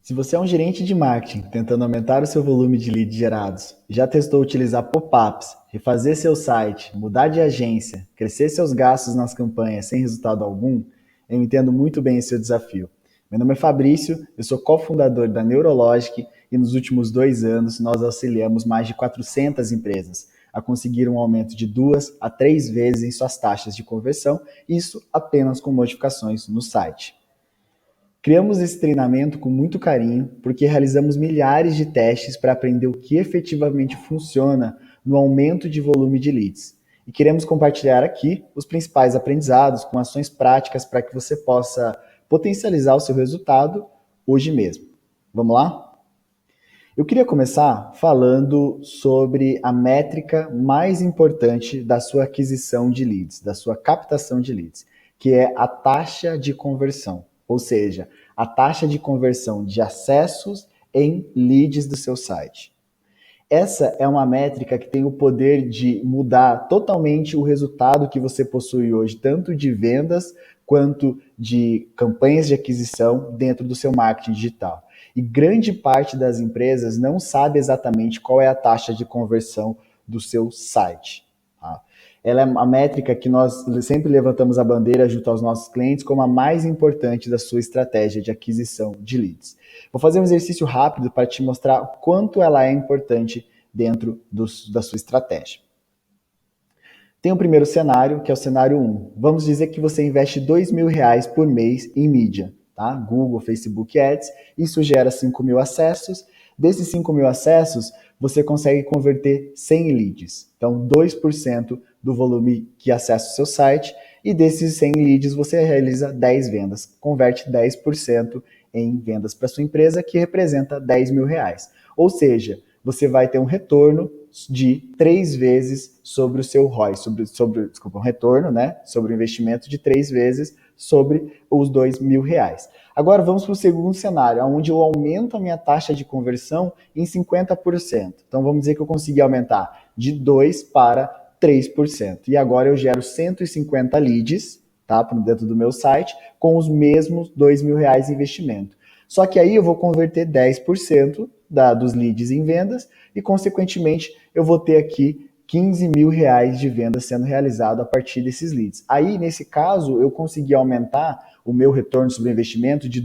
Se você é um gerente de marketing tentando aumentar o seu volume de leads gerados, já testou utilizar pop-ups, refazer seu site, mudar de agência, crescer seus gastos nas campanhas sem resultado algum, eu entendo muito bem esse seu desafio. Meu nome é Fabrício, eu sou cofundador da Neurologic e nos últimos 2 anos nós auxiliamos mais de 400 empresas a conseguir um aumento de 2 a 3 vezes em suas taxas de conversão, isso apenas com modificações no site. Criamos esse treinamento com muito carinho, porque realizamos milhares de testes para aprender o que efetivamente funciona no aumento de volume de leads. E queremos compartilhar aqui os principais aprendizados com ações práticas para que você possa potencializar o seu resultado hoje mesmo. Vamos lá? Eu queria começar falando sobre a métrica mais importante da sua aquisição de leads, da sua captação de leads, que é a taxa de conversão, ou seja, a taxa de conversão de acessos em leads do seu site. Essa é uma métrica que tem o poder de mudar totalmente o resultado que você possui hoje, tanto de vendas quanto de campanhas de aquisição dentro do seu marketing digital. E grande parte das empresas não sabe exatamente qual é a taxa de conversão do seu site. Tá? Ela é uma métrica que nós sempre levantamos a bandeira junto aos nossos clientes como a mais importante da sua estratégia de aquisição de leads. Vou fazer um exercício rápido para te mostrar o quanto ela é importante dentro da sua estratégia. Tem o primeiro cenário, que é o cenário 1. Vamos dizer que você investe R$ 2.000 por mês em mídia, tá? Google, Facebook Ads, isso gera 5.000 acessos. Desses 5.000 acessos, você consegue converter 100 leads. Então, 2% do volume que acessa o seu site, e desses 100 leads você realiza 10 vendas, converte 10% em vendas para sua empresa, que representa R$ 10.000. Ou seja, você vai ter um retorno de 3 vezes sobre o seu ROI, um retorno, né, sobre o investimento de 3 vezes sobre os R$ 2.000. Agora vamos para o segundo cenário, onde eu aumento a minha taxa de conversão em 50%. Então vamos dizer que eu consegui aumentar de 2 para 3%. E agora eu gero 150 leads, tá, dentro do meu site, com os mesmos R$ 2.000 de investimento. Só que aí eu vou converter 10% dos leads em vendas e, consequentemente, eu vou ter aqui R$ 15.000 de vendas sendo realizado a partir desses leads. Aí, nesse caso, eu consegui aumentar o meu retorno sobre investimento de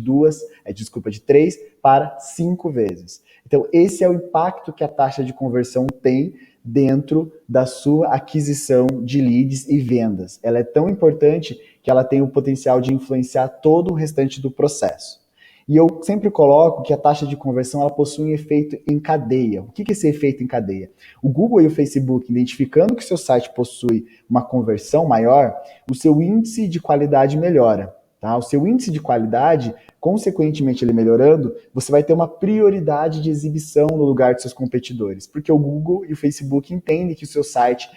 3 para 5 vezes. Então, esse é o impacto que a taxa de conversão tem dentro da sua aquisição de leads e vendas. Ela é tão importante que ela tem o potencial de influenciar todo o restante do processo. E eu sempre coloco que a taxa de conversão ela possui um efeito em cadeia. O que é esse efeito em cadeia? O Google e o Facebook, identificando que seu site possui uma conversão maior, o seu índice de qualidade melhora. Tá? O seu índice de qualidade, consequentemente ele melhorando, você vai ter uma prioridade de exibição no lugar de seus competidores, porque o Google e o Facebook entendem que o seu site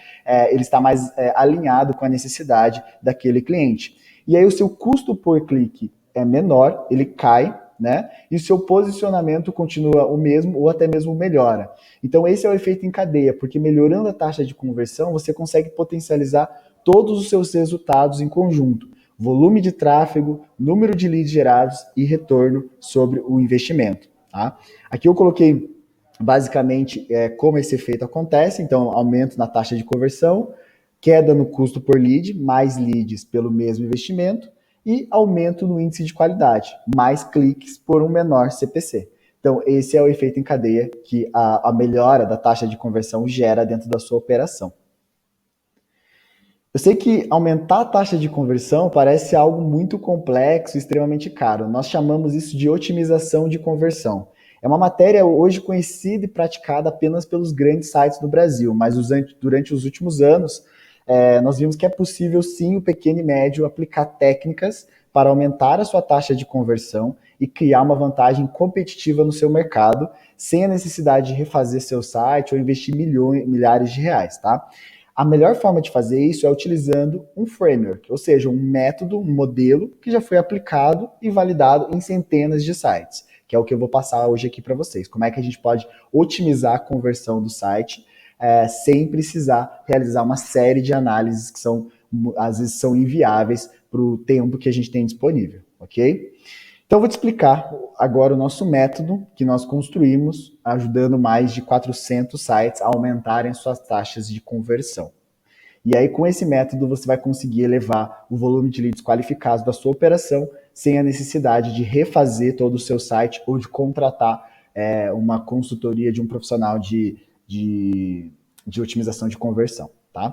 ele está mais alinhado com a necessidade daquele cliente. E aí o seu custo por clique é menor, ele cai, né? E o seu posicionamento continua o mesmo ou até mesmo melhora. Então esse é o efeito em cadeia, porque melhorando a taxa de conversão, você consegue potencializar todos os seus resultados em conjunto. Volume de tráfego, número de leads gerados e retorno sobre o investimento. Tá? Aqui eu coloquei basicamente como esse efeito acontece, então aumento na taxa de conversão, queda no custo por lead, mais leads pelo mesmo investimento, e aumento no índice de qualidade, mais cliques por um menor CPC. Então, esse é o efeito em cadeia que a melhora da taxa de conversão gera dentro da sua operação. Eu sei que aumentar a taxa de conversão parece algo muito complexo e extremamente caro. Nós chamamos isso de otimização de conversão. É uma matéria hoje conhecida e praticada apenas pelos grandes sites do Brasil, mas durante os últimos anos, nós vimos que é possível sim o pequeno e médio aplicar técnicas para aumentar a sua taxa de conversão e criar uma vantagem competitiva no seu mercado, sem a necessidade de refazer seu site ou investir milhares de reais, tá? A melhor forma de fazer isso é utilizando um framework, ou seja, um método, um modelo que já foi aplicado e validado em centenas de sites, que é o que eu vou passar hoje aqui para vocês. Como é que a gente pode otimizar a conversão do site sem precisar realizar uma série de análises que às vezes são inviáveis para o tempo que a gente tem disponível, ok? Então, eu vou te explicar agora o nosso método que nós construímos, ajudando mais de 400 sites a aumentarem suas taxas de conversão. E aí, com esse método, você vai conseguir elevar o volume de leads qualificados da sua operação sem a necessidade de refazer todo o seu site ou de contratar uma consultoria de um profissional de otimização de conversão. Tá?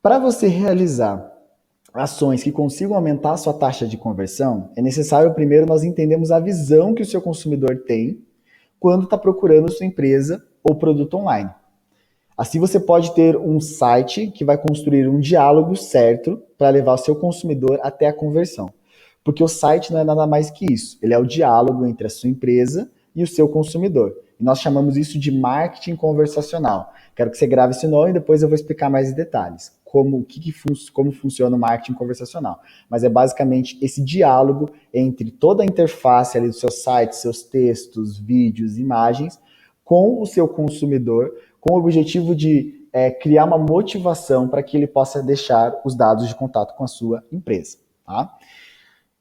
Para você realizar ações que consigam aumentar a sua taxa de conversão, é necessário primeiro nós entendermos a visão que o seu consumidor tem quando está procurando sua empresa ou produto online. Assim você pode ter um site que vai construir um diálogo certo para levar o seu consumidor até a conversão. Porque o site não é nada mais que isso. Ele é o diálogo entre a sua empresa e o seu consumidor. E nós chamamos isso de marketing conversacional. Quero que você grave esse nome e depois eu vou explicar mais em detalhes como funciona o marketing conversacional. Mas é basicamente esse diálogo entre toda a interface ali do seu site, seus textos, vídeos, imagens, com o seu consumidor, com o objetivo de criar uma motivação para que ele possa deixar os dados de contato com a sua empresa. Tá?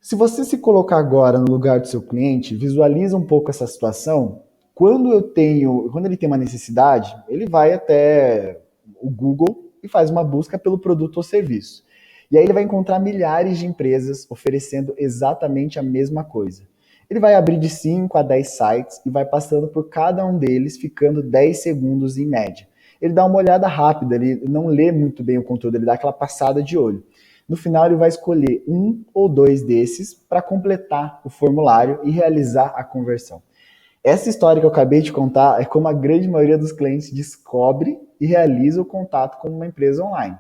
Se você se colocar agora no lugar do seu cliente, visualiza um pouco essa situação. Quando ele tem uma necessidade, ele vai até o Google e faz uma busca pelo produto ou serviço. E aí ele vai encontrar milhares de empresas oferecendo exatamente a mesma coisa. Ele vai abrir de 5 a 10 sites e vai passando por cada um deles, ficando 10 segundos em média. Ele dá uma olhada rápida, ele não lê muito bem o conteúdo, ele dá aquela passada de olho. No final, ele vai escolher um ou dois desses para completar o formulário e realizar a conversão. Essa história que eu acabei de contar é como a grande maioria dos clientes descobre e realiza o contato com uma empresa online.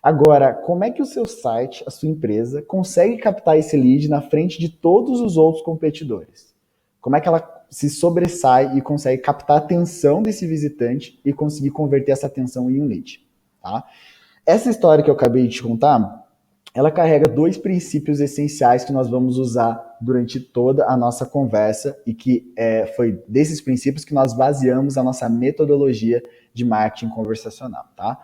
Agora, como é que o seu site, a sua empresa, consegue captar esse lead na frente de todos os outros competidores? Como é que ela se sobressai e consegue captar a atenção desse visitante e conseguir converter essa atenção em um lead? Tá? Essa história que eu acabei de te contar, ela carrega dois princípios essenciais que nós vamos usar durante toda a nossa conversa e que foi desses princípios que nós baseamos a nossa metodologia de marketing conversacional. Tá?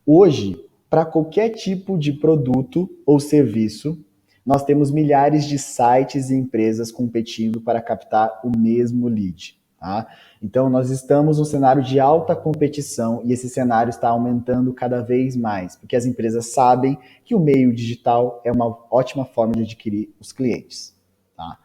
Hoje, para qualquer tipo de produto ou serviço, nós temos milhares de sites e empresas competindo para captar o mesmo lead. Tá? Então, nós estamos num cenário de alta competição e esse cenário está aumentando cada vez mais, porque as empresas sabem que o meio digital é uma ótima forma de adquirir os clientes. Tá?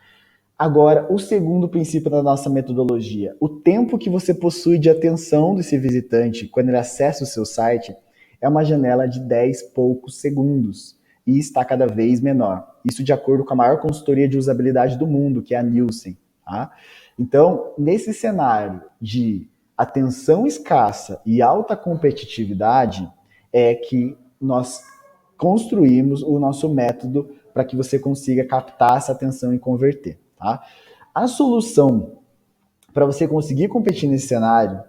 Agora, o segundo princípio da nossa metodologia, o tempo que você possui de atenção desse visitante quando ele acessa o seu site é uma janela de 10 poucos segundos e está cada vez menor. Isso de acordo com a maior consultoria de usabilidade do mundo, que é a Nielsen. Tá? Então, nesse cenário de atenção escassa e alta competitividade, é que nós construímos o nosso método para que você consiga captar essa atenção e converter. Tá? A solução para você conseguir competir nesse cenário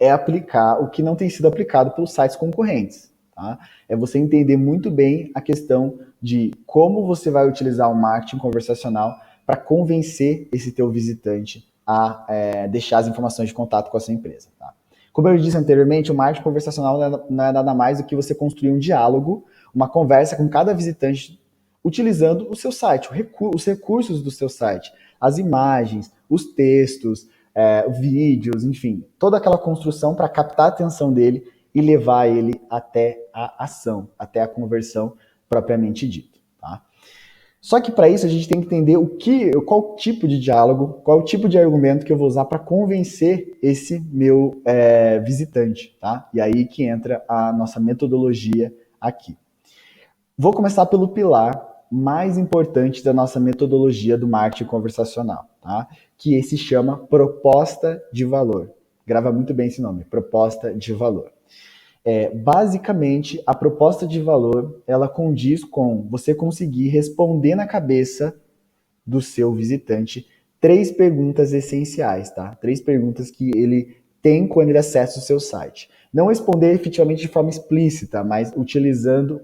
é aplicar o que não tem sido aplicado pelos sites concorrentes. Tá? É você entender muito bem a questão de como você vai utilizar o marketing conversacional para convencer esse teu visitante a deixar as informações de contato com a sua empresa. Tá? Como eu disse anteriormente, o marketing conversacional não é nada mais do que você construir um diálogo, uma conversa com cada visitante utilizando o seu site, os recursos do seu site, as imagens, os textos, vídeos, enfim, toda aquela construção para captar a atenção dele e levar ele até a ação, até a conversão propriamente dita. Tá? Só que para isso a gente tem que entender qual tipo de diálogo, qual tipo de argumento que eu vou usar para convencer esse meu visitante. Tá? E aí que entra a nossa metodologia aqui. Vou começar pelo pilar mais importante da nossa metodologia do marketing conversacional, tá? Que se chama proposta de valor. Grava muito bem esse nome, proposta de valor. Basicamente, a proposta de valor, ela condiz com você conseguir responder na cabeça do seu visitante 3 perguntas essenciais, tá? 3 perguntas que ele tem quando ele acessa o seu site. Não responder efetivamente de forma explícita, mas utilizando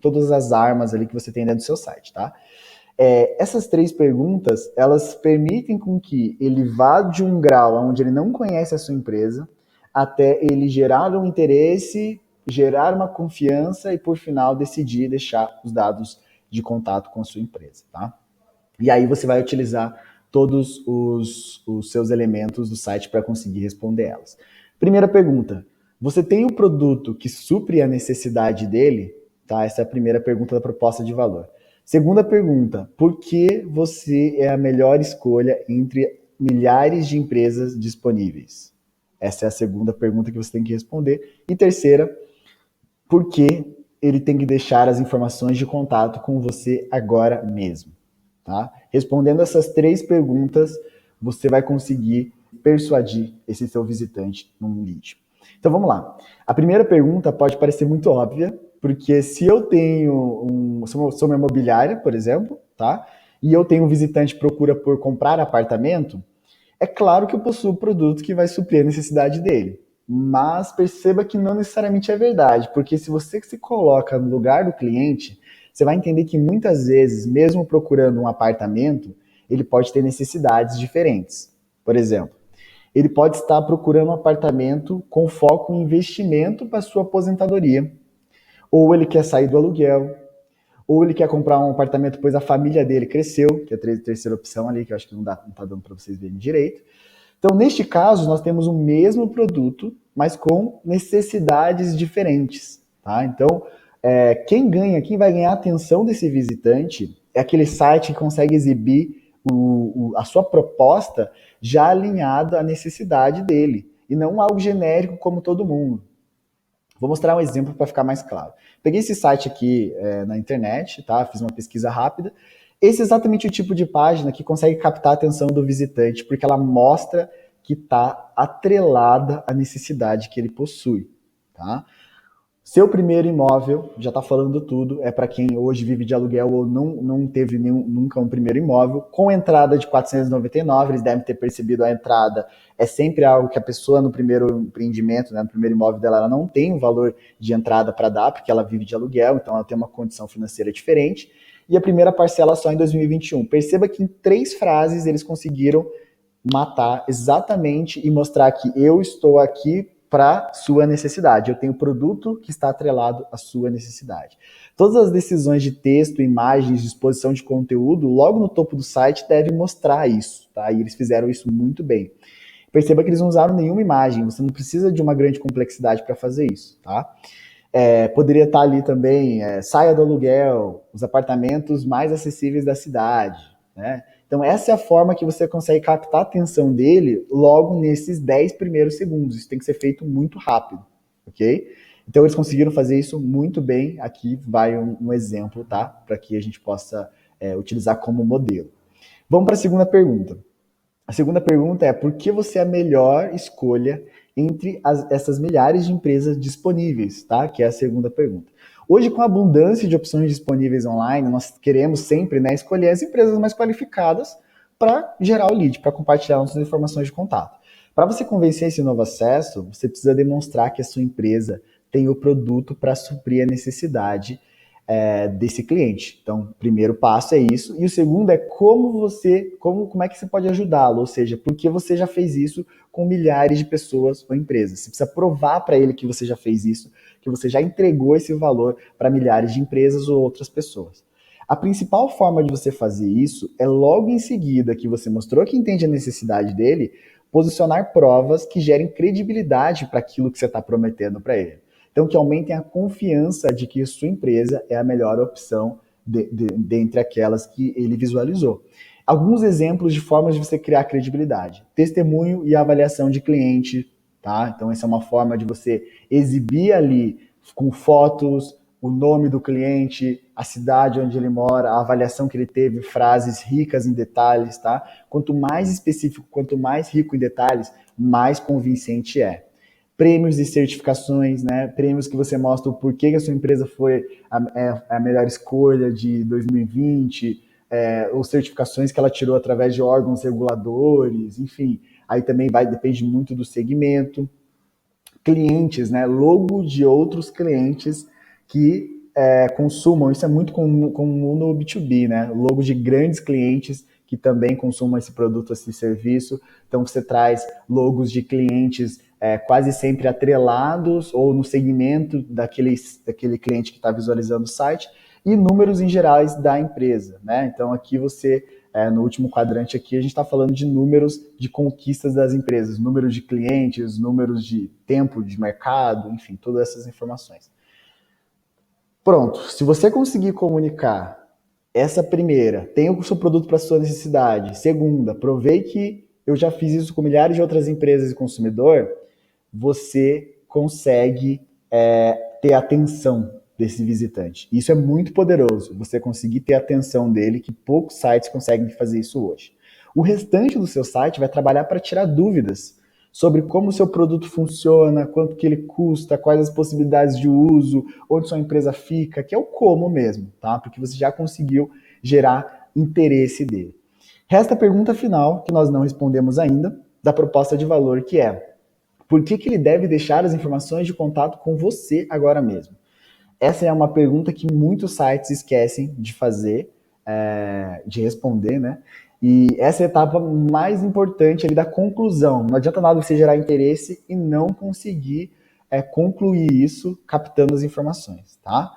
todas as armas ali que você tem dentro do seu site, tá? Essas 3 perguntas, elas permitem com que ele vá de um grau onde ele não conhece a sua empresa, até ele gerar um interesse, gerar uma confiança e, por final, decidir deixar os dados de contato com a sua empresa, tá? E aí você vai utilizar todos os seus elementos do site para conseguir responder elas. Primeira pergunta: você tem um produto que supre a necessidade dele? Tá? Essa é a primeira pergunta da proposta de valor. Segunda pergunta: por que você é a melhor escolha entre milhares de empresas disponíveis? Essa é a segunda pergunta que você tem que responder. E terceira: por que ele tem que deixar as informações de contato com você agora mesmo? Tá? Respondendo essas três perguntas, você vai conseguir persuadir esse seu visitante num lead. Então vamos lá. A primeira pergunta pode parecer muito óbvia, porque se eu tenho sou uma imobiliária, por exemplo, tá? E eu tenho um visitante que procura por comprar apartamento, é claro que eu possuo um produto que vai suprir a necessidade dele. Mas perceba que não necessariamente é verdade, porque se você se coloca no lugar do cliente, você vai entender que muitas vezes, mesmo procurando um apartamento, ele pode ter necessidades diferentes. Por exemplo, ele pode estar procurando um apartamento com foco em investimento para sua aposentadoria, ou ele quer sair do aluguel, ou ele quer comprar um apartamento pois a família dele cresceu, que é a terceira opção ali, que eu acho que não está dando para vocês verem direito. Então, neste caso, nós temos o mesmo produto, mas com necessidades diferentes. Tá? Então, quem vai ganhar a atenção desse visitante é aquele site que consegue exibir a sua proposta já alinhada à necessidade dele, e não algo genérico como todo mundo. Vou mostrar um exemplo para ficar mais claro. Peguei esse site aqui na internet, tá? Fiz uma pesquisa rápida. Esse é exatamente o tipo de página que consegue captar a atenção do visitante, porque ela mostra que está atrelada à necessidade que ele possui. Tá? Seu primeiro imóvel, já está falando tudo, é para quem hoje vive de aluguel ou não teve nunca um primeiro imóvel, com entrada de 499, eles devem ter percebido a entrada, é sempre algo que a pessoa no primeiro empreendimento, né, no primeiro imóvel dela, ela não tem um valor de entrada para dar, porque ela vive de aluguel, então ela tem uma condição financeira diferente, e a primeira parcela só em 2021. Perceba que em 3 frases eles conseguiram matar exatamente e mostrar que eu estou aqui para sua necessidade. Eu tenho produto que está atrelado à sua necessidade. Todas as decisões de texto, imagens, disposição de conteúdo, logo no topo do site deve mostrar isso, tá? E eles fizeram isso muito bem. Perceba que eles não usaram nenhuma imagem, você não precisa de uma grande complexidade para fazer isso, tá? Poderia estar ali também, saia do aluguel, os apartamentos mais acessíveis da cidade, né? Então, essa é a forma que você consegue captar a atenção dele logo nesses 10 primeiros segundos. Isso tem que ser feito muito rápido, ok? Então, eles conseguiram fazer isso muito bem. Aqui vai um exemplo, tá? Para que a gente possa utilizar como modelo. Vamos para a segunda pergunta. A segunda pergunta é: por que você é a melhor escolha entre essas milhares de empresas disponíveis, tá? Que é a segunda pergunta. Hoje, com a abundância de opções disponíveis online, nós queremos sempre, né, escolher as empresas mais qualificadas para gerar o lead, para compartilhar nossas informações de contato. Para você convencer esse novo acesso, você precisa demonstrar que a sua empresa tem o produto para suprir a necessidade desse cliente. Então, o primeiro passo é isso. E o segundo é como é que você pode ajudá-lo, ou seja, por que você já fez isso com milhares de pessoas ou empresas. Você precisa provar para ele que você já fez isso, que você já entregou esse valor para milhares de empresas ou outras pessoas. A principal forma de você fazer isso é logo em seguida que você mostrou que entende a necessidade dele, posicionar provas que gerem credibilidade para aquilo que você está prometendo para ele. Então, que aumentem a confiança de que sua empresa é a melhor opção dentre aquelas que ele visualizou. Alguns exemplos de formas de você criar credibilidade: testemunho e avaliação de cliente, tá? Então, essa é uma forma de você exibir ali com fotos, o nome do cliente, a cidade onde ele mora, a avaliação que ele teve, frases ricas em detalhes, tá? Quanto mais específico, quanto mais rico em detalhes, mais convincente é. Prêmios e certificações, né? Prêmios que você mostra o porquê que a sua empresa foi a melhor escolha de 2020, ou certificações que ela tirou através de órgãos reguladores, enfim. Aí também depende muito do segmento. Clientes, né? Logo de outros clientes que consumam, isso é muito comum no B2B, né? Logo de grandes clientes que também consumam esse produto, esse serviço. Então você traz logos de clientes quase sempre atrelados ou no segmento daquele cliente que está visualizando o site, e números em gerais da empresa, né? Então aqui você no último quadrante aqui, a gente está falando de números de conquistas das empresas, números de clientes, números de tempo de mercado, enfim, todas essas informações. Pronto, se você conseguir comunicar essa primeira, tenha o seu produto para sua necessidade. Segunda, provei que eu já fiz isso com milhares de outras empresas e consumidor, você consegue ter a atenção desse visitante. Isso é muito poderoso, você conseguir ter a atenção dele, que poucos sites conseguem fazer isso hoje. O restante do seu site vai trabalhar para tirar dúvidas sobre como o seu produto funciona, quanto que ele custa, quais as possibilidades de uso, onde sua empresa fica, que é o como mesmo, tá? Porque você já conseguiu gerar interesse dele. Resta a pergunta final, que nós não respondemos ainda, da proposta de valor, que é: por que ele deve deixar as informações de contato com você agora mesmo? Essa é uma pergunta que muitos sites esquecem de fazer, de responder, né? E essa é a etapa mais importante ali da conclusão. Não adianta nada você gerar interesse e não conseguir concluir isso captando as informações, tá?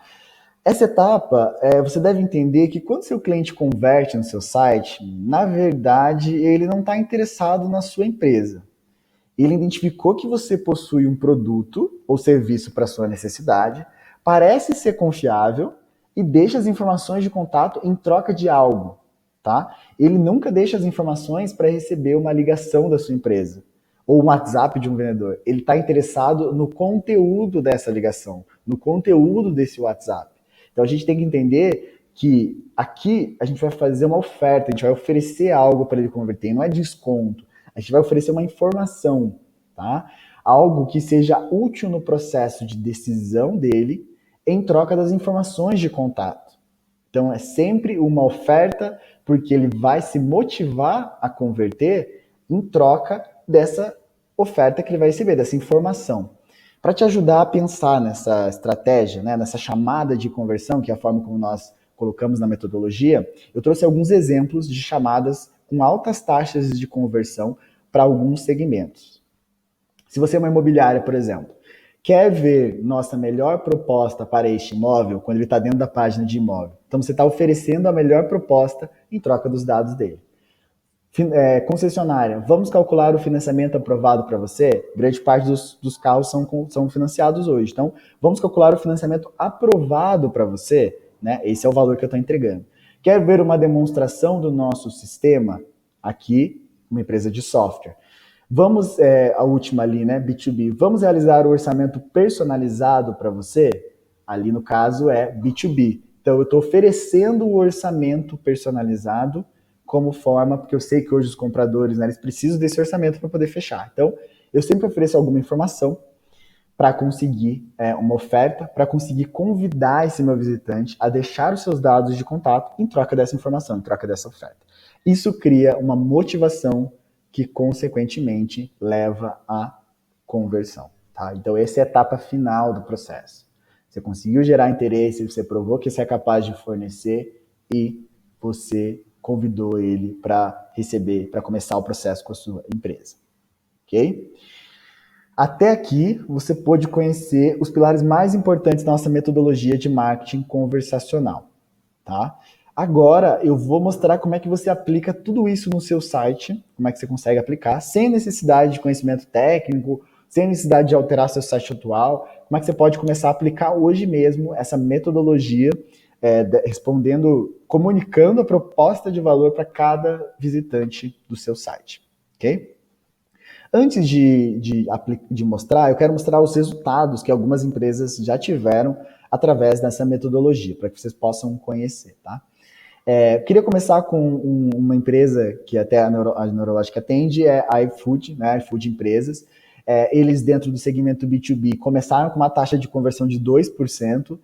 Essa etapa, você deve entender que quando seu cliente converte no seu site, na verdade, ele não está interessado na sua empresa. Ele identificou que você possui um produto ou serviço para sua necessidade, parece ser confiável e deixa as informações de contato em troca de algo, tá? Ele nunca deixa as informações para receber uma ligação da sua empresa ou um WhatsApp de um vendedor. Ele está interessado no conteúdo dessa ligação, no conteúdo desse WhatsApp. Então a gente tem que entender que aqui a gente vai fazer uma oferta, a gente vai oferecer algo para ele converter, não é desconto. A gente vai oferecer uma informação, tá? Algo que seja útil no processo de decisão dele em troca das informações de contato. Então é sempre uma oferta porque ele vai se motivar a converter em troca dessa oferta que ele vai receber, dessa informação. Para te ajudar a pensar nessa estratégia, né, nessa chamada de conversão, que é a forma como nós colocamos na metodologia, eu trouxe alguns exemplos de chamadas com altas taxas de conversão para alguns segmentos. Se você é uma imobiliária, por exemplo, quer ver nossa melhor proposta para este imóvel, quando ele está dentro da página de imóvel, então você está oferecendo a melhor proposta em troca dos dados dele. Concessionária, vamos calcular o financiamento aprovado para você? Grande parte dos carros são financiados hoje. Então, vamos calcular o financiamento aprovado para você? Né? Esse é o valor que eu estou entregando. Quer ver uma demonstração do nosso sistema? Aqui, uma empresa de software. Vamos, a última ali, né? B2B. Vamos realizar o orçamento personalizado para você? Ali, no caso, é B2B. Então, eu estou oferecendo o orçamento personalizado como forma, porque eu sei que hoje os compradores, né, eles precisam desse orçamento para poder fechar. Então, eu sempre ofereço alguma informação para conseguir uma oferta, para conseguir convidar esse meu visitante a deixar os seus dados de contato em troca dessa informação, em troca dessa oferta. Isso cria uma motivação que, consequentemente, leva à conversão. Tá? Então, essa é a etapa final do processo. Você conseguiu gerar interesse, você provou que você é capaz de fornecer e você convidou ele para receber, para começar o processo com a sua empresa. Ok? Até aqui, você pôde conhecer os pilares mais importantes da nossa metodologia de marketing conversacional. Tá? Agora, eu vou mostrar como é que você aplica tudo isso no seu site, como é que você consegue aplicar, sem necessidade de conhecimento técnico, sem necessidade de alterar seu site atual, como é que você pode começar a aplicar hoje mesmo essa metodologia, respondendo, comunicando a proposta de valor para cada visitante do seu site, ok? Antes de mostrar, eu quero mostrar os resultados que algumas empresas já tiveram através dessa metodologia, para que vocês possam conhecer, tá? Queria começar com uma empresa que até a Neurológica atende, é a iFood, né, iFood Empresas. Eles, dentro do segmento B2B, começaram com uma taxa de conversão de 2%,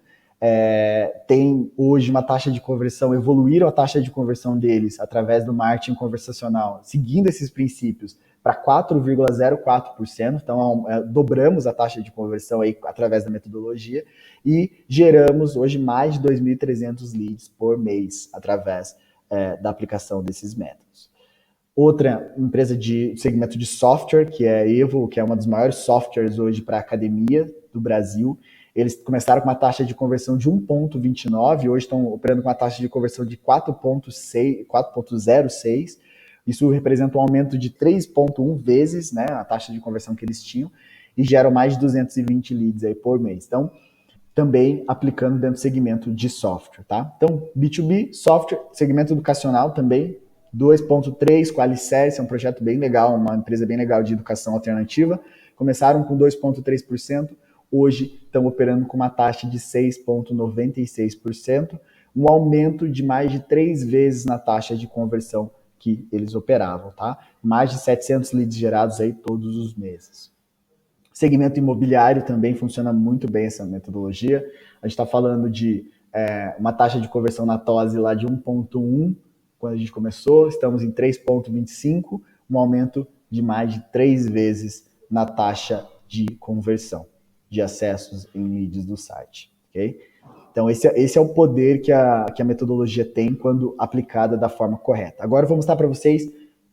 tem hoje uma taxa de conversão, evoluíram a taxa de conversão deles através do marketing conversacional, seguindo esses princípios, para 4,04%, então dobramos a taxa de conversão aí através da metodologia e geramos hoje mais de 2.300 leads por mês através da aplicação desses métodos. Outra empresa de segmento de software, que é a Evo, que é uma dos maiores softwares hoje para academia do Brasil, Eles começaram com uma taxa de conversão de 1,29, hoje estão operando com uma taxa de conversão de 4,06. Isso representa um aumento de 3,1 vezes, né, a taxa de conversão que eles tinham, e geram mais de 220 leads aí por mês. Então, também aplicando dentro do segmento de software, tá? Então, B2B, software, segmento educacional também, 2,3 com a Alicerce, é um projeto bem legal, uma empresa bem legal de educação alternativa. Começaram com 2,3%, hoje estão operando com uma taxa de 6,96%, um aumento de mais de 3 vezes na taxa de conversão que eles operavam, tá? Mais de 700 leads gerados aí todos os meses. Segmento imobiliário também funciona muito bem essa metodologia. A gente está falando de uma taxa de conversão na TOSE lá de 1,1 quando a gente começou, estamos em 3,25, um aumento de mais de 3 vezes na taxa de conversão de acessos em leads do site. Okay? Então, esse é o poder que a metodologia tem quando aplicada da forma correta. Agora, eu vou mostrar para vocês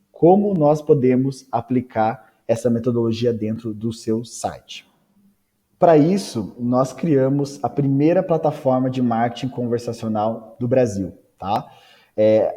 como nós podemos aplicar essa metodologia dentro do seu site. Para isso, nós criamos a primeira plataforma de marketing conversacional do Brasil, tá?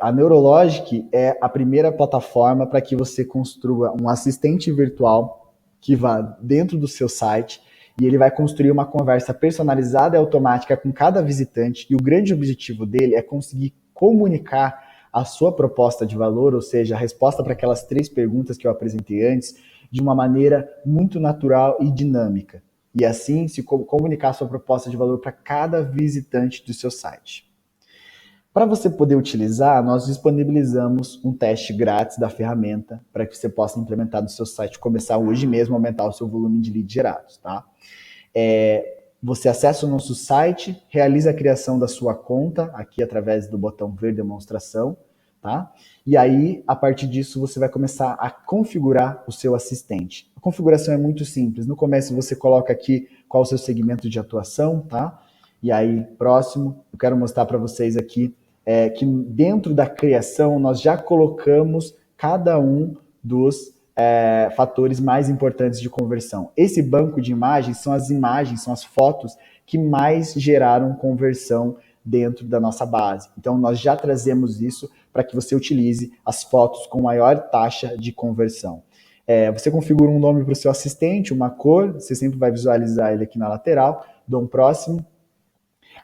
A Neurologic é a primeira plataforma para que você construa um assistente virtual que vá dentro do seu site e ele vai construir uma conversa personalizada e automática com cada visitante, e o grande objetivo dele é conseguir comunicar a sua proposta de valor, ou seja, a resposta para aquelas 3 perguntas que eu apresentei antes, de uma maneira muito natural e dinâmica. E assim, se comunicar a sua proposta de valor para cada visitante do seu site. Para você poder utilizar, nós disponibilizamos um teste grátis da ferramenta para que você possa implementar no seu site, começar hoje mesmo a aumentar o seu volume de leads gerados, tá? Você acessa o nosso site, realiza a criação da sua conta, aqui através do botão ver demonstração, tá? E aí, a partir disso, você vai começar a configurar o seu assistente. A configuração é muito simples. No começo, você coloca aqui qual é o seu segmento de atuação, tá? E aí, próximo, eu quero mostrar para vocês aqui que dentro da criação, nós já colocamos cada um dos fatores mais importantes de conversão. Esse banco de imagens, são as fotos que mais geraram conversão dentro da nossa base. Então, nós já trazemos isso para que você utilize as fotos com maior taxa de conversão. Você configura um nome para o seu assistente, uma cor, você sempre vai visualizar ele aqui na lateral, dou um próximo.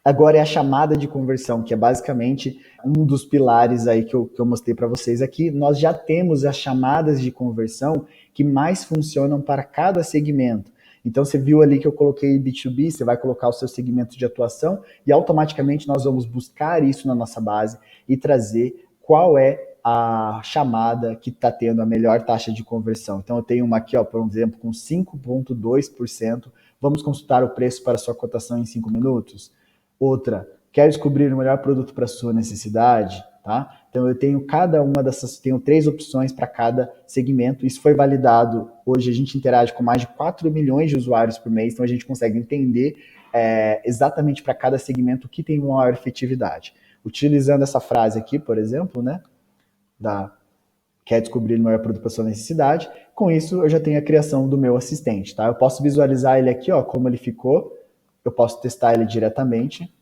Agora é a chamada de conversão, que é basicamente um dos pilares aí que eu mostrei para vocês aqui. Nós já temos as chamadas de conversão que mais funcionam para cada segmento. Então, você viu ali que eu coloquei B2B, você vai colocar o seu segmento de atuação e automaticamente nós vamos buscar isso na nossa base e trazer qual é a chamada que está tendo a melhor taxa de conversão. Então, eu tenho uma aqui, ó, por exemplo, com 5,2%. Vamos consultar o preço para sua cotação em 5 minutos? Outra, quer descobrir o melhor produto para sua necessidade? Tá? Então eu tenho cada uma dessas, tenho 3 opções para cada segmento. Isso foi validado, hoje a gente interage com mais de 4 milhões de usuários por mês, então a gente consegue entender exatamente para cada segmento o que tem maior efetividade. Utilizando essa frase aqui, por exemplo, né, quer descobrir o melhor produto para sua necessidade, com isso eu já tenho a criação do meu assistente. Tá? Eu posso visualizar ele aqui, ó, como ele ficou. Eu posso testar ele diretamente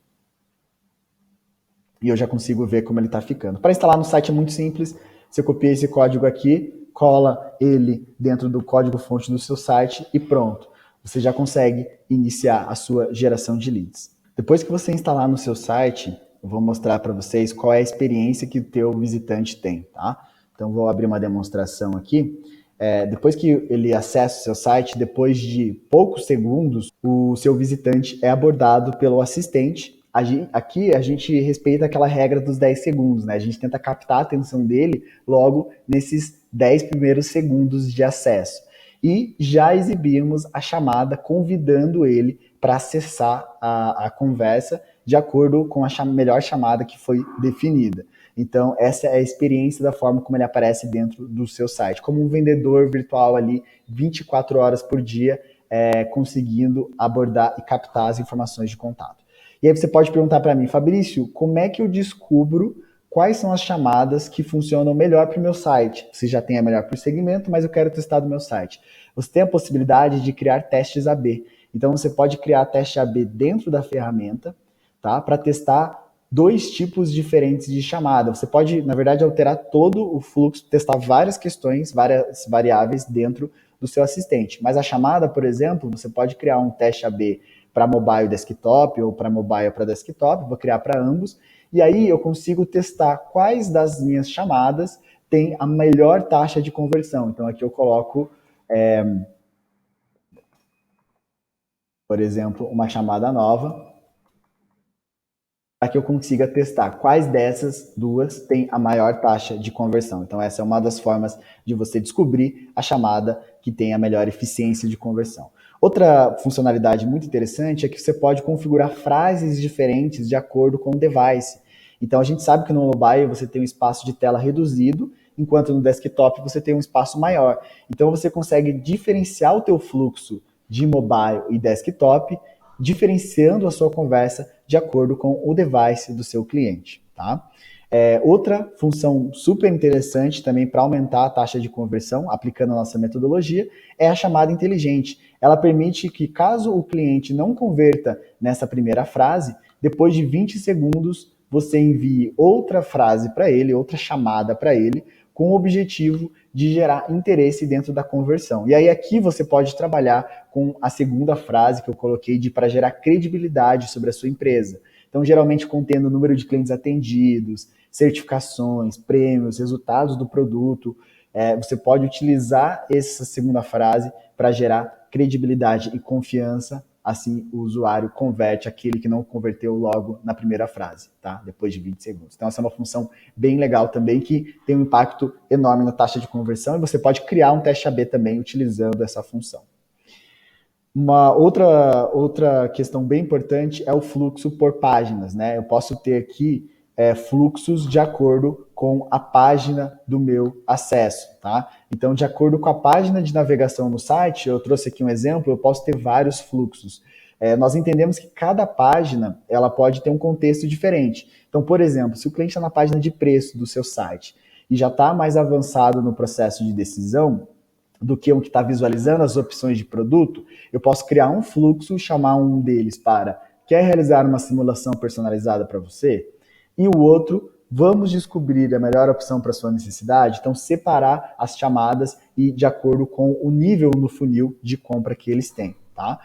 e eu já consigo ver como ele está ficando. Para instalar no site é muito simples, você copia esse código aqui, cola ele dentro do código-fonte do seu site e pronto. Você já consegue iniciar a sua geração de leads. Depois que você instalar no seu site, eu vou mostrar para vocês qual é a experiência que o teu visitante tem, tá? Então, vou abrir uma demonstração aqui. Depois que ele acessa o seu site, depois de poucos segundos, o seu visitante é abordado pelo assistente. Aqui a gente respeita aquela regra dos 10 segundos, né? A gente tenta captar a atenção dele logo nesses 10 primeiros segundos de acesso. E já exibimos a chamada convidando ele para acessar a conversa de acordo com a melhor chamada que foi definida. Então, essa é a experiência da forma como ele aparece dentro do seu site, como um vendedor virtual ali, 24 horas por dia, conseguindo abordar e captar as informações de contato. E aí você pode perguntar para mim, Fabrício, como é que eu descubro quais são as chamadas que funcionam melhor para o meu site? Você já tem a melhor para o segmento, mas eu quero testar do meu site. Você tem a possibilidade de criar testes AB. Então você pode criar teste AB dentro da ferramenta, tá? Para testar dois tipos diferentes de chamada. Você pode, na verdade, alterar todo o fluxo, testar várias questões, várias variáveis dentro do seu assistente. Mas a chamada, por exemplo, você pode criar um teste AB para mobile desktop ou para mobile para desktop, vou criar para ambos, e aí eu consigo testar quais das minhas chamadas tem a melhor taxa de conversão. Então aqui eu coloco, por exemplo, uma chamada nova, para que eu consiga testar quais dessas duas tem a maior taxa de conversão. Então essa é uma das formas de você descobrir a chamada que tem a melhor eficiência de conversão. Outra funcionalidade muito interessante é que você pode configurar frases diferentes de acordo com o device. Então a gente sabe que no mobile você tem um espaço de tela reduzido, enquanto no desktop você tem um espaço maior. Então você consegue diferenciar o teu fluxo de mobile e desktop, diferenciando a sua conversa de acordo com o device do seu cliente, tá? Outra função super interessante também para aumentar a taxa de conversão, aplicando a nossa metodologia, é a chamada inteligente. Ela permite que, caso o cliente não converta nessa primeira frase, depois de 20 segundos você envie outra frase para ele, outra chamada para ele, com o objetivo de gerar interesse dentro da conversão. E aí aqui você pode trabalhar com a segunda frase que eu coloquei para gerar credibilidade sobre a sua empresa. Então, geralmente contendo o número de clientes atendidos, certificações, prêmios, resultados do produto. Você pode utilizar essa segunda frase para gerar credibilidade e confiança. Assim, o usuário converte aquele que não converteu logo na primeira frase, tá? Depois de 20 segundos. Então, essa é uma função bem legal também, que tem um impacto enorme na taxa de conversão, e você pode criar um teste AB também utilizando essa função. Uma outra questão bem importante é o fluxo por páginas, né? Eu posso ter aqui fluxos de acordo com a página do meu acesso, tá? Então, de acordo com a página de navegação no site, eu trouxe aqui um exemplo, eu posso ter vários fluxos. Nós entendemos que cada página ela pode ter um contexto diferente. Então, por exemplo, se o cliente está na página de preço do seu site e já está mais avançado no processo de decisão do que um que está visualizando as opções de produto, eu posso criar um fluxo, chamar um deles para quer realizar uma simulação personalizada para você? E o outro, vamos descobrir a melhor opção para sua necessidade? Então, separar as chamadas e de acordo com o nível no funil de compra que eles têm, tá?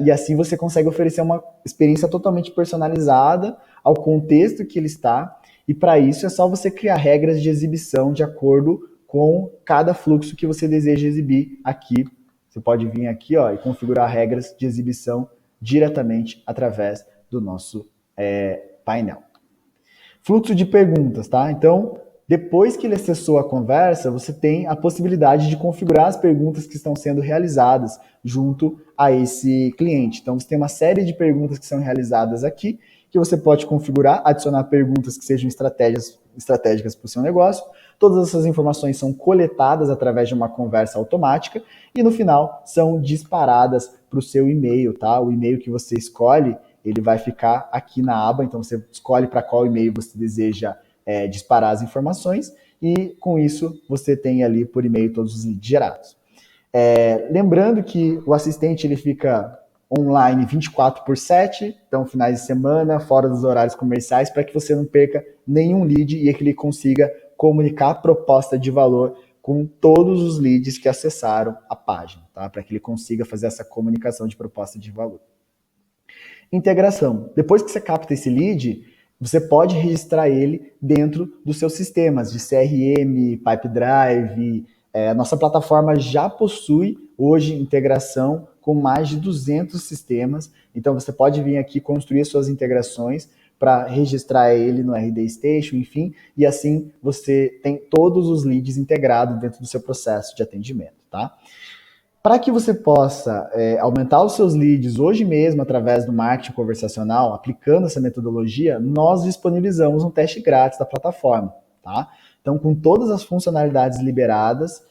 E assim você consegue oferecer uma experiência totalmente personalizada ao contexto que ele está, e para isso é só você criar regras de exibição de acordo com cada fluxo que você deseja exibir aqui. Você pode vir aqui e configurar regras de exibição diretamente através do nosso painel. Fluxo de perguntas, tá? Então, depois que ele acessou a conversa, você tem a possibilidade de configurar as perguntas que estão sendo realizadas junto a esse cliente. Então, você tem uma série de perguntas que são realizadas aqui, que você pode configurar, adicionar perguntas que sejam estratégicas para o seu negócio. Todas essas informações são coletadas através de uma conversa automática e no final são disparadas para o seu e-mail, tá? O e-mail que você escolhe, ele vai ficar aqui na aba, então você escolhe para qual e-mail você deseja disparar as informações e com isso você tem ali por e-mail todos os leads gerados. Lembrando que o assistente ele fica online 24/7, então finais de semana, fora dos horários comerciais, para que você não perca nenhum lead e que ele consiga comunicar a proposta de valor com todos os leads que acessaram a página, tá? Para que ele consiga fazer essa comunicação de proposta de valor. Integração. Depois que você capta esse lead, você pode registrar ele dentro dos seus sistemas de CRM, Pipedrive. A nossa plataforma já possui hoje integração com mais de 200 sistemas. Então você pode vir aqui construir suas integrações para registrar ele no RD Station, enfim, e assim você tem todos os leads integrados dentro do seu processo de atendimento, tá? Para que você possa aumentar os seus leads hoje mesmo através do marketing conversacional, aplicando essa metodologia, nós disponibilizamos um teste grátis da plataforma, tá? Então, com todas as funcionalidades liberadas,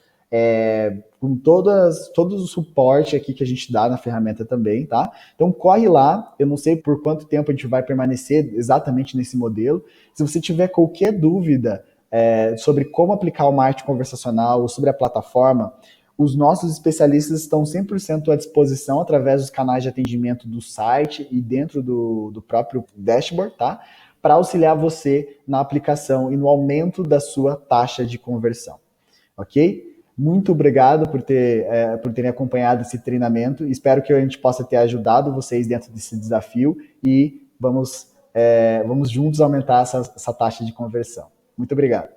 com todo o suporte aqui que a gente dá na ferramenta também, tá? Então, corre lá, eu não sei por quanto tempo a gente vai permanecer exatamente nesse modelo. Se você tiver qualquer dúvida sobre como aplicar o marketing conversacional ou sobre a plataforma, Os nossos especialistas estão 100% à disposição através dos canais de atendimento do site e dentro do próprio dashboard, tá? Para auxiliar você na aplicação e no aumento da sua taxa de conversão, ok? Muito obrigado por terem acompanhado esse treinamento. Espero que a gente possa ter ajudado vocês dentro desse desafio e vamos juntos aumentar essa taxa de conversão. Muito obrigado.